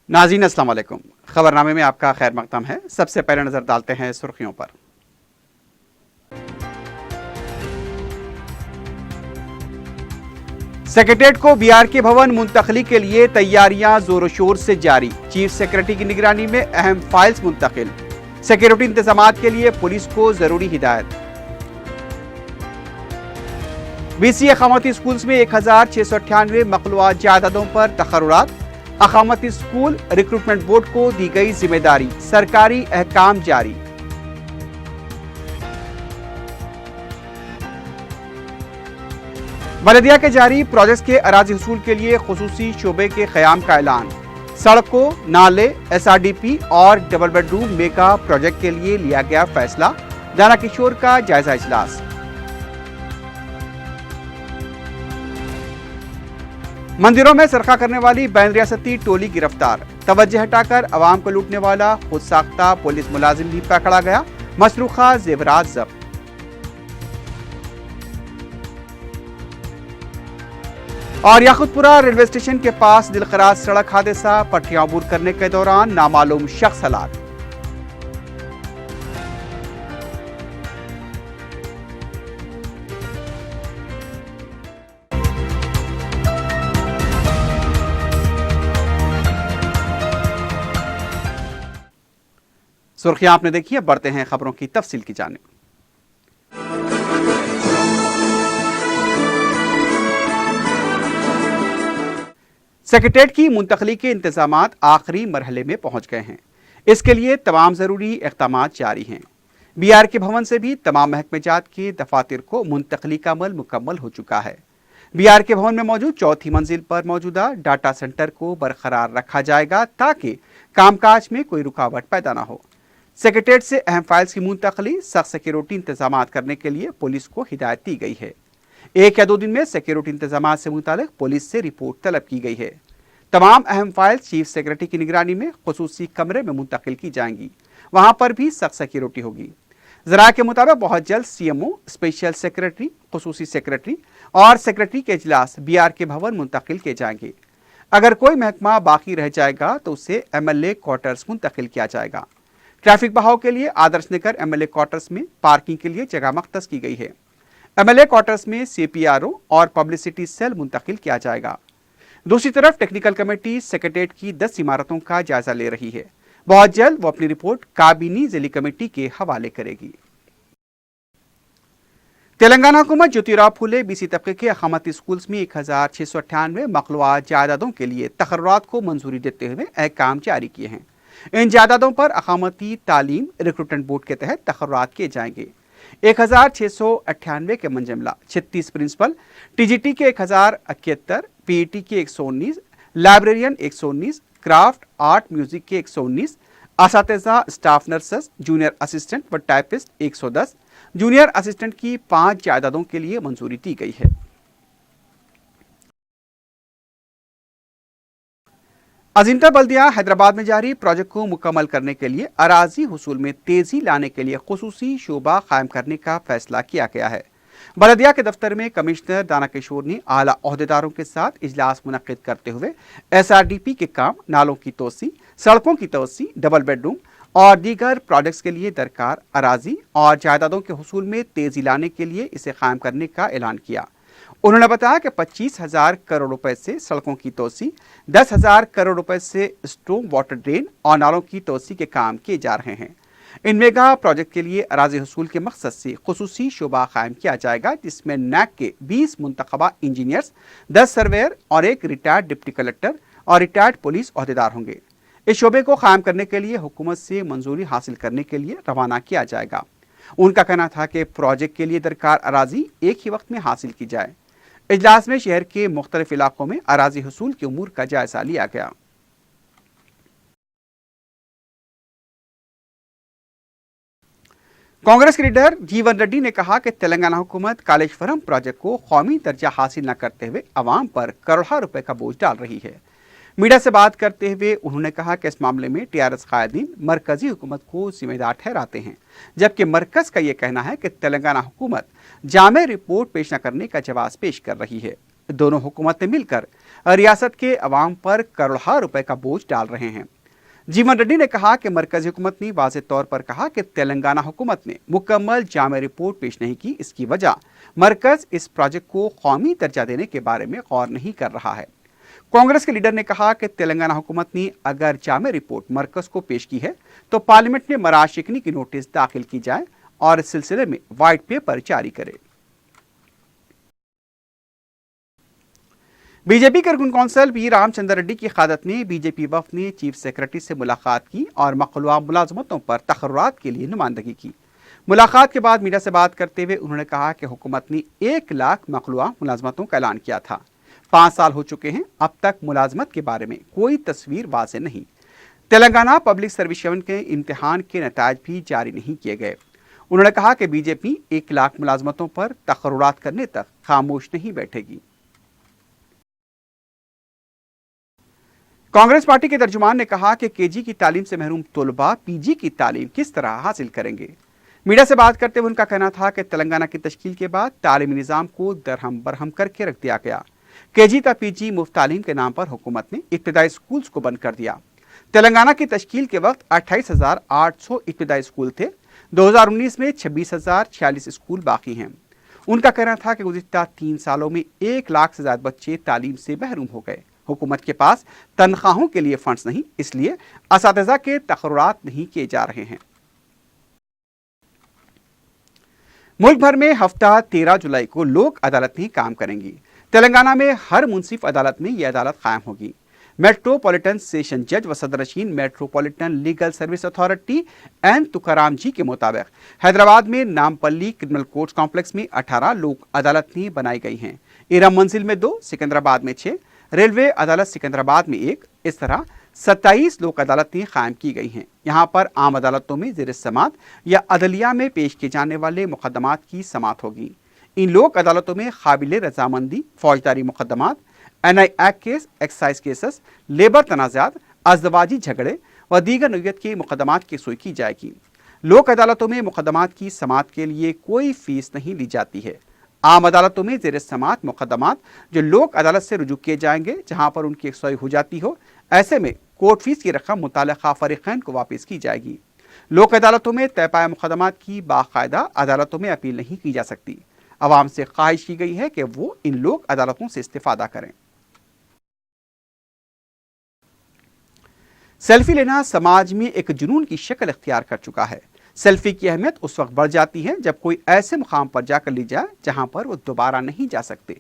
नाज़रीन अस्सलाम वालेकुम। खबरनामे में आपका खैर मकदम है। सबसे पहले नजर डालते हैं सुर्खियों पर। सेक्रेटेरिएट को बीआरके भवन मुंतकली के लिए तैयारियां जोरों शोर से जारी। चीफ सेक्रेटरी की निगरानी में अहम फाइल्स मुंतकिल। सिक्योरिटी इंतजामात के लिए पुलिस को जरूरी हिदायत। बीसी अखामती स्कूल्स में 1698 मखलूआ जायदादों पर तकर्रुरात। अखामती स्कूल रिक्रूटमेंट बोर्ड को दी गई जिम्मेदारी। सरकारी अहकाम जारी। बलदिया के जारी प्रोजेक्ट के अराजी हुसूल के लिए खुसूसी शोबे के क़याम का ऐलान। सड़कों, नाले, एसआरडीपी और डबल बेडरूम मेगा प्रोजेक्ट के लिए लिया गया फैसला। दाना किशोर का जायजा इजलास। मंदिरों में सरका करने वाली बैन रियासती टोली गिरफ्तार। तवज्जो हटाकर अवाम को लूटने वाला खुद साख्ता पुलिस मुलाजिम भी पकड़ा गया। मसरूखा जेवरात जब्त। और याकुतपुरा रेलवे स्टेशन के पास दिलखराज सड़क हादसा। पटरियां अबूर करने के दौरान नामालूम शख्स हलाक। सुर्खियां आपने देखी है, बढ़ते हैं खबरों की तफसील की जानिब। सेक्रेटेरिएट की मुंतकली के इंतजामात आखिरी मरहले में पहुंच गए हैं। इसके लिए तमाम जरूरी इक़दाम जारी हैं। बीआरके भवन से भी तमाम महकमे जात के दफातर को मुंतकली का अमल मुकम्मल हो चुका है। बीआरके भवन में मौजूद चौथी मंजिल पर मौजूदा डाटा सेंटर को बरकरार रखा जाएगा ताकि कामकाज में कोई रुकावट पैदा ना हो। सेक्रेटेरिएट से अहम फाइल्स की मुंतकली सख्त सिक्योरिटी इंतजाम करने के लिए पुलिस को हिदायत दी गई है। 1 या 2 दिन में सिक्योरिटी इंतजाम से मुतालिक पुलिस से रिपोर्ट तलब की गई है। तमाम अहम फाइल्स चीफ सेक्रेटरी की निगरानी में खुसूसी कमरे में मुंतकिल की जाएंगी। वहां पर भी सख्त सिक्योरिटी होगी। जरा के मुताबिक बहुत जल्द सीएमओ, स्पेशल सेक्रेटरी, खुसूसी सेक्रेटरी और सेक्रेटरी के इजलास बीआरके भवन मुंतकिल किए जाएंगे। अगर कोई महकमा बाकी रह जाएगा तो उसे एमएलए क्वार्टर्स मुंतकिल किया जाएगा। ट्रैफिक बहाव के लिए आदर्श नगर एमएलए क्वार्टर्स में पार्किंग के लिए जगह मख्तस की गई है। एमएलए क्वार्टर्स में सीपीआरओ और पब्लिसिटी सेल मुंतकिल किया जाएगा। दूसरी तरफ टेक्निकल कमेटी सेक्रेटेरिएट की 10 इमारतों का जायजा ले रही है। बहुत जल्द वो अपनी रिपोर्ट काबीनी जिली कमेटी के हवाले करेगी। तेलंगाना हुकूमत ज्योतिराव फुले बीसी तबके के अखामती स्कूल्स में 1698 मखलूआ जायदादों के लिए तकर्रुरात को मंजूरी देते हुए अहकाम जारी किए हैं। इन जायदादों पर अखामती तालीम रिक्रूटमेंट बोर्ड के तहत तकर्रुरात किए जाएंगे। 1698 के मंजमला 36 प्रिंसिपल, टीजीटी के 1071, पीईटी के 119, लाइब्रेरियन 119, क्राफ्ट आर्ट म्यूजिक के 119, असातिज़ा स्टाफ नर्सेस, जूनियर असिस्टेंट व टाइपिस्ट 110, जूनियर असिस्टेंट की 5 जायदादों के लिए मंजूरी दी गई है। अजीमता बल्दिया हैदराबाद में जारी प्रोजेक्ट को मुकम्मल करने के लिए अराजी हुसूल में तेजी लाने के लिए खुसूसी शोबा कायम करने का फैसला किया गया है। बल्दिया के दफ्तर में कमिश्नर दाना किशोर ने आला ओहदेदारों के साथ इजलास मुनक्किद करते हुए एसआरडीपी के काम, नालों की तोसी, सड़कों की तोसी, डबल बेडरूम और दीगर प्रोजेक्ट्स के लिए दरकार अराजी और जायदादों के हुसूल में तेजी लाने के लिए इसे कायम करने का ऐलान किया। उन्होंने बताया कि 25,000 करोड़ रुपए से सड़कों की तोसी, 10,000 करोड़ रुपए से स्टॉर्म वाटर ड्रेन और नालों की तोसी के काम किए जा रहे हैं। इन मेगा प्रोजेक्ट के लिए अराजी हसूल के मकसद से खुसूसी शोबा कायम किया जाएगा, जिसमें नैक के 20 मुंतखबा इंजीनियर्स, 10 सर्वेयर और 1 रिटायर्ड डिप्टी कलेक्टर और रिटायर्ड पुलिस ओहदेदार होंगे। इस शोबे को कायम करने के लिए हुकूमत से मंजूरी हासिल करने के लिए रवाना किया जाएगा। उनका कहना था कि प्रोजेक्ट के लिए दरकार अराजी एक ही वक्त में हासिल की जाए। इजलास में शहर के मुख्तलिफ इलाकों में अराजी हसूल के उमूर का जायजा लिया गया। कांग्रेस के लीडर जीवन रेड्डी ने कहा कि तेलंगाना हुकूमत कालेश्वरम प्रोजेक्ट को कौमी दर्जा हासिल न करते हुए अवाम पर करोड़ों रुपए का बोझ डाल रही है। मीडिया से बात करते हुए उन्होंने कहा कि इस मामले में टीआरएस कायदीन मरकजी हुकूमत को जिम्मेदार ठहराते हैं, जबकि मरकज का यह कहना है कि तेलंगाना हुकूमत जामे रिपोर्ट पेश न करने का जवाब पेश कर रही है। दोनों हुकूमतें मिलकर रियासत के अवाम पर करोड़ों रुपए का बोझ डाल रहे हैं। जीवन रेड्डी ने कहा कि मरकजी हुकूमत ने वाज़ेह तौर पर कहा कि तेलंगाना हुकूमत ने मुकम्मल जामे रिपोर्ट पेश नहीं की। इसकी वजह मरकज इस प्रोजेक्ट को कौमी दर्जा देने के बारे में गौर नहीं कर रहा है। कांग्रेस के लीडर ने कहा कि तेलंगाना हुकूमत ने अगर जामे रिपोर्ट मरकज को पेश की है तो पार्लियामेंट में मराज शिकनी की नोटिस दाखिल की जाए और इस सिलसिले में व्हाइट पेपर जारी करे। बीजेपी के रुकन कौंसल पी रामचंद्र रेड्डी की क़यादत में बीजेपी वफ़द ने चीफ सेक्रेटरी से मुलाकात की और मखलूआ मुलाजमतों पर तकर्रुरात के लिए नुमाइंदगी की। मुलाकात के बाद मीडिया से बात करते हुए उन्होंने कहा कि हुकूमत ने 1 लाख मखलूआ मुलाजमतों का ऐलान किया था। 5 साल हो चुके हैं, अब तक मुलाजमत के बारे में कोई तस्वीर वाज़ेह नहीं। तेलंगाना पब्लिक सर्विस के इम्तिहान के नतायज भी जारी नहीं किए गए। उन्होंने कहा कि बीजेपी 1 लाख मुलाजमतों पर तकर्रुरात करने तक खामोश नहीं बैठेगी। कांग्रेस पार्टी के तर्जुमान ने कहा कि केजी की तालीम से महरूम तलबा पीजी की तालीम किस तरह हासिल करेंगे। मीडिया से बात करते हुए उनका कहना था कि तेलंगाना की तश्कील के बाद तालीमी निज़ाम को दरहम बरहम करके रख दिया गया। केजी तक पीजी मुफ्त तालीम के नाम पर हुकूमत ने इब्तदाई स्कूल्स को बंद कर दिया। तेलंगाना की तश्कील के वक्त 28,800 इब्तदाई स्कूल थे। 2019 में 26,046 स्कूल बाकी हैं। उनका कहना था कि गुज़िश्ता 3 सालों में 1 लाख से ज़्यादा बच्चे तालीम से महरूम हो गए। हुकूमत के पास तनख्वाहों के लिए फंड्स नहीं, इसलिए असातिज़ा के तकर्रुरात नहीं किए जा रहे हैं। मुल्क भर में हफ्ता 13 जुलाई को लोक अदालतें काम करेंगी। तेलंगाना में हर मुंसिफ अदालत में यह अदालत कायम होगी। मेट्रोपॉलिटन सेशन जज व सदरशीन metropolitan legal service authority N Tukaram ji के मुताबिक हैदराबाद में नामपल्ली क्रिमिनल कोर्ट कॉम्प्लेक्स में 18 लोक अदालतें बनाई गई हैं। इरम मंजिल में 2, सिकंदराबाद में 6, रेलवे अदालत सिकंदराबाद में 1, इस तरह 27 लोक अदालतें कायम की गई हैं। यहाँ पर आम अदालतों में ज़ेर समात या अदलिया में पेश किए जाने वाले मुकदमात की समात होगी। इन लोक अदालतों में काबिल रजामंदी, फौजदारी मुकदमात, NI act case, excise cases, labour तनाज़ात, अज़दवाजी झगड़े व दीगर नौयत के मुकदमात की सुई की जाएगी। लोक अदालतों में मुकदमात की समात के लिए कोई फीस नहीं ली जाती है। आम अदालतों में ज़ेर समात मुकदमात जो लोक अदालत से रुजू किए जाएंगे, जहां पर उनकी यकसुई हो जाती हो, ऐसे में कोर्ट फीस की रकम मुतालिका फरीक़ैन को वापस की जाएगी। लोक अदालतों में तय पाया मुकदमात की बाकायदा अदालतों में अपील नहीं की जा सकती। अवाम से ख्वाहिश की गई है कि वो इन लोक अदालतों से इस्तिफादा करें। सेल्फी लेना समाज में एक जुनून की शक्ल इख्तियार कर चुका है। सेल्फी की अहमियत उस वक्त बढ़ जाती है जब कोई ऐसे मुकाम पर जाकर ली जाए जहां पर वो दोबारा नहीं जा सकते।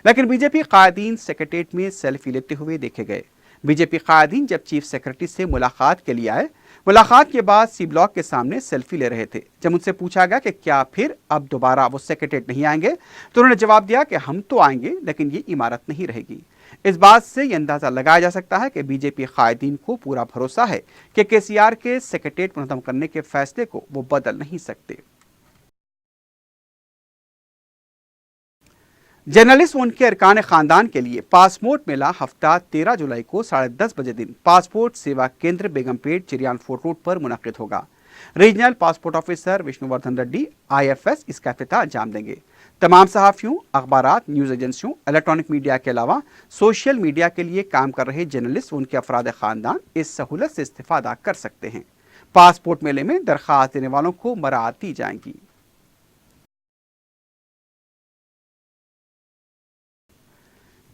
लेकिन बीजेपी कायदीन सेक्रेटेरिएट में सेल्फी लेते हुए देखे गए। बीजेपी कायदीन जब चीफ सेक्रेटरी से मुलाकात के लिए आए, मुलाकात के बाद सी ब्लॉक के सामने सेल्फी ले रहे थे। जब उनसे पूछा गया कि क्या फिर अब दोबारा वो सेक्रेटेरिएट नहीं आएंगे, तो उन्होंने जवाब दिया कि हम तो आएंगे लेकिन ये इमारत नहीं रहेगी। इस बात से यह अंदाजा लगाया जा सकता है कि बीजेपी कायदीन को पूरा भरोसा है कि केसीआर के सेक्रेटेरिएट मुनज़्ज़म करने के फैसले को वो बदल नहीं सकते। जर्नलिस्ट व उनके अरकान खानदान के लिए पासपोर्ट मेला हफ्ता 13 जुलाई को 10:30 बजे दिन पासपोर्ट सेवा केंद्र बेगमपेट चिरियान फोर्ट रोड पर मुनक़िद होगा। Regional passport officer Vishnuvardhana Reddy IFS इसका इफ्तिताह अंजाम देंगे। तमाम सहाफ़ियों, अखबारात, न्यूज़ एजेंसियों, इलेक्ट्रॉनिक मीडिया के अलावा सोशल मीडिया के लिए काम कर रहे जर्नलिस्ट व उनके अफराद ख़ानदान इस सहूलत से इस्तिफ़ादा कर सकते हैं। पासपोर्ट मेले में दरख्वास्त देने वालों को मराअत दी जाएंगी।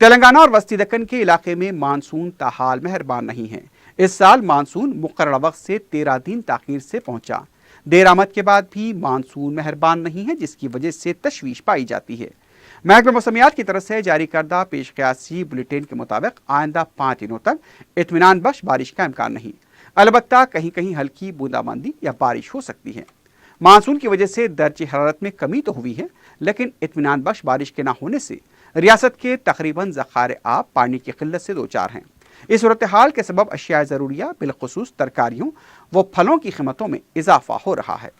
तेलंगाना और वस्ती दक्कन के इलाके में मानसून ताहाल मेहरबान नहीं है। इस साल मानसून मुकर्रर वक्त से 13 दिन ताख़ीर से पहुंचा। देर आमद के बाद भी मानसून मेहरबान नहीं है, जिसकी वजह से तशवीश पाई जाती है। महकमे मौसमियात की तरफ से जारी करदा पेश क़यासी बुलेटिन के मुताबिक आइंदा 5 दिनों तक इत्मीनान बख्श बारिश का इम्कान नहीं। अलबत्ता कहीं कहीं हल्की बूंदाबांदी या बारिश हो सकती है। मानसून की वजह से दर्जे हरारत में कमी तो हुई है, लेकिन इत्मीनान बख्श बारिश के न होने से रियासत के तकरीबन ज़खारे आब पानी की किल्लत से दो चार हैं। इस सूरत हाल के सबब अशिया ज़रूरिया बिलखुसूस तरकारियों व फलों की कीमतों में इजाफा हो रहा है।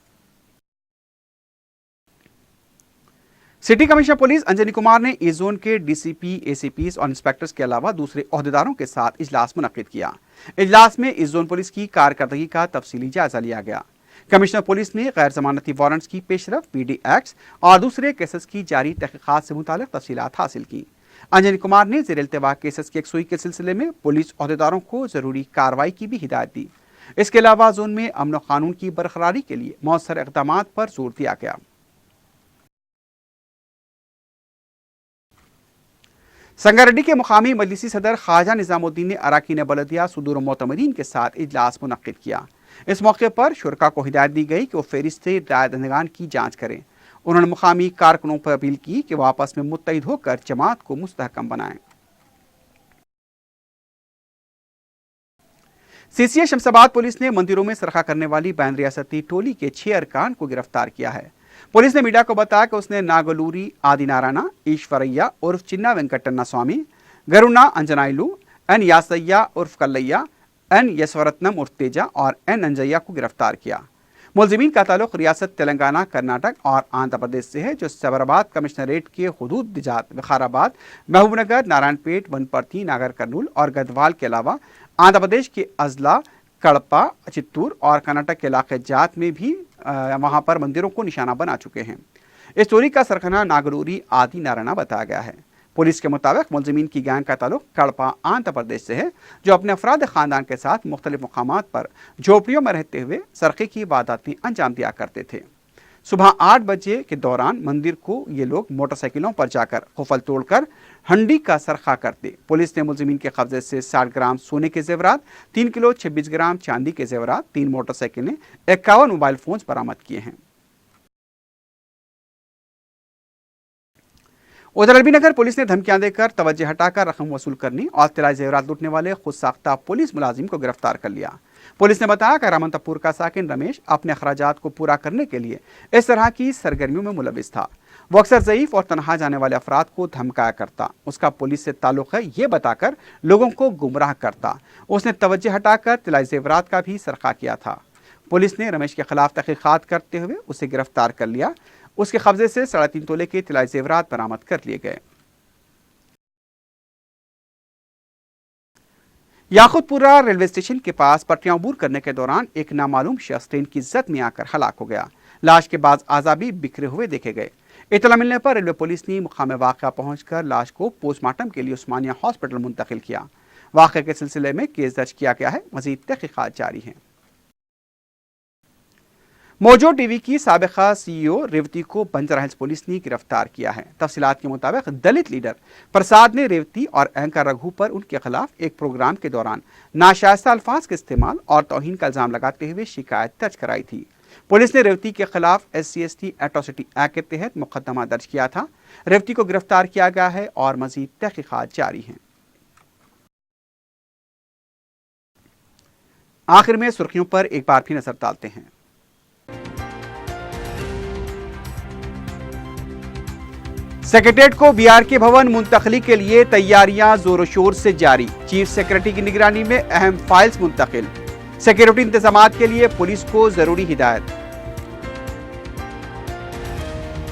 City commissioner police Anjani Kumar ने ई जोन के DCP, ACPs और इंस्पेक्टर्स के अलावा दूसरे ओहदेदारों के साथ इजलास मुनक्किद किया। इजलास में इस जोन पुलिस की कारकर्दगी का तफसीली जायजा लिया गया। कमिश्नर पुलिस ने गैर जमानती वारंट्स की पेशरफ, PD एक्ट्स और दूसरे केसेस की जारी तहकीकात से मुतालिक तफसीलात हासिल की। अंजनी कुमार ने ज़ेर इल्तिवा केसेस की यकसुई के सिलसिले में पुलिस अहदेदारों को ज़रूरी कार्रवाई की भी हिदायत दी। इसके अलावा जोन में अमन कानून की बरकरारी के लिए मौसर इक़दाम पर जोर दिया गया। संगारेड्डी के मुकामी मजलिसी सदर ख्वाजा निज़ामुद्दीन ने अराकीन बलदिया सुदूर मोतमरीन के साथ इजलास मुनक्किद किया। इस मौके पर शुरका को हिदायत दी गई कि वो फेरिस्त राय दहिंदगान की जाँच करें। उन्होंने मुकामी कारकुनों पर अपील की कि वह आपस में मुत्तहिद होकर जमात को मुस्तहकम बनाएं। सीसीए शमशाबाद पुलिस ने मंदिरों में सरखा करने वाली बैन रियासती टोली के 6 अरकान को गिरफ्तार किया है। पुलिस ने मीडिया को बताया कि उसने नागलूरी आदि नारायण, ईश्वरैया उर्फ चिन्ना वेंकटन्ना स्वामी, गरुणा अंजनाइलू, एन यासैया उर्फ कल्लैया, एन यशवरत्नम उर्फ तेजा और एन अंजैया को गिरफ्तार किया। मुलजिमीन का ताल्लुक रियासत तेलंगाना, कर्नाटक और आंध्र प्रदेश से है, जो सैबराबाद कमिश्नरेट के हुदूद दिजात विखाराबाद, महबूबनगर, नारायणपेट, वनपर्थी, नागर कर्नूल और गढ़वाल के अलावा आंध्र प्रदेश के अजला, कड़पा, चित्तूर और कर्नाटक के इलाके जात में भी वहां पर मंदिरों को निशाना बना चुके हैं। इस चोरी का सरगना नागलूरी आदि नारायण बताया गया है। पुलिस के मुताबिक मुलजिमीन की गैंग का ताल्लुक कड़पा आंध्र प्रदेश से है, जो अपने अफराद खानदान के साथ मुख्तलिफ मकामात पर झोपड़ियों में रहते हुए सरक़े की वारदातें अंजाम दिया करते थे। सुबह 8 बजे के दौरान मंदिर को ये लोग मोटरसाइकिलों पर जाकर खुफल तोड़कर हंडी का सरखा करते। पुलिस ने मुलजिमीन के कब्जे से 60 ग्राम सोने के जेवरात, 3 किलो 26 ग्राम चांदी के जेवरात, 3 मोटरसाइकिलें, 51 मोबाइल फोन बरामद किए हैं। उधर अरबी पुलिस ने धमकियां देकर तवज्जो हटाकर रकम वसूल करने और तिलाई जेवरात लूटने वाले खुद साख्ता पुलिस मुलाजिम को गिरफ्तार कर लिया। पुलिस ने बताया कि रामनतपुर का साकिन रमेश अपने अखराजात को पूरा करने के लिए इस तरह की सरगर्मियों में मुलविस था। वो अक्सर ज़ईफ और तनहा जाने वाले अफराद को धमकाया करता, उसका पुलिस से ताल्लुक है ये बताकर लोगों को गुमराह करता। उसने तवज्जो हटाकर तिलाई जेवरात का भी सरखा किया था। पुलिस ने रमेश के खिलाफ तहकीकात करते हुए उसे गिरफ्तार कर लिया। उसके कब्जे से 3.5 तोले के तिलाई जेवरात बरामद कर लिए गए। याकुतपुरा रेलवे स्टेशन के पास पटरियां अबूर करने के दौरान एक नामालूम शख्स ट्रेन की जद में आकर हलाक हो गया। लाश के बाद आज़ा भी बिखरे हुए देखे गए। इत्तला मिलने पर रेलवे पुलिस ने मुकाम वाक़या पहुंचकर लाश को पोस्टमार्टम के लिए उस्मानिया हॉस्पिटल मुंतकिल किया। वाक़े के सिलसिले में केस दर्ज किया गया है। मज़ीद तहक़ीक़ात जारी हैं। मोजो टीवी की साबिका सीईओ रेवती को बंजारा हिल्स पुलिस ने गिरफ्तार किया है। तफसीलात के मुताबिक दलित लीडर प्रसाद ने रेवती और एंकर रघु पर उनके खिलाफ एक प्रोग्राम के दौरान नाशाइस्ता अल्फाज के इस्तेमाल और तौहीन का इल्जाम लगाते हुए शिकायत दर्ज कराई थी। पुलिस ने रेवती के खिलाफ SC/ST एट्रोसिटी एक्ट के तहत मुकदमा दर्ज किया था। रेवती को गिरफ्तार किया गया है और मजीद तहकीकात जारी हैं। आखिर में सुर्खियों पर एक बार फिर नजर डालते हैं। सेक्रेटेरिएट को BRK भवन मुंतकली के लिए तैयारियां जोरों शोर से जारी। चीफ सेक्रेटरी की निगरानी में अहम फाइल्स मुंतकिल। सिक्योरिटी इंतजामात के लिए पुलिस को जरूरी हिदायत।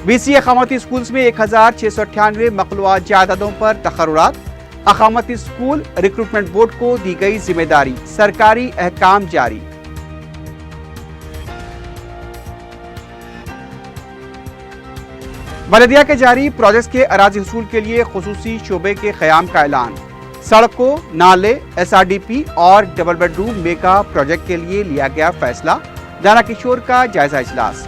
BCA अकामती स्कूल्स में 1698 मखलूआ जायदादों पर तकर्रुरात। अकामती स्कूल रिक्रूटमेंट बोर्ड को दी गई जिम्मेदारी, सरकारी अहकाम जारी। बलदिया के जारी प्रोजेक्ट के अराजी हसूल के लिए खुसूसी शोबे के क़याम का ऐलान। सड़कों, नाले, SRDP और डबल बेडरूम मेगा प्रोजेक्ट के लिए लिया गया फैसला। दाना किशोर का जायजा इजलास।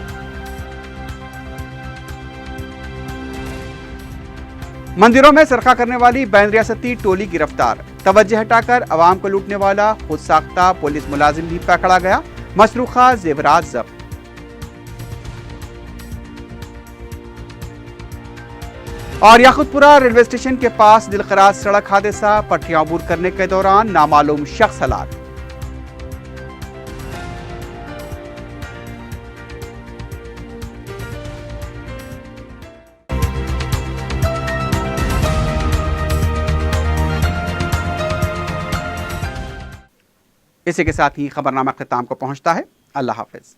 मंदिरों में सरखा करने वाली बैन रियासती टोली गिरफ्तार। तवज्जो हटाकर अवाम को लूटने वाला खुद साख्ता पुलिस मुलाजिम भी पकड़ा गया। मसरूखा जेवरात जब्त। और याकुतपुरा रेलवे स्टेशन के पास दिलखराज सड़क हादसा, पटरियां अबूर करने के दौरान नामालूम शख्स हलाक। इसी के साथ ही खबरनामा ख़िताम को पहुंचता है। अल्लाह हाफिज।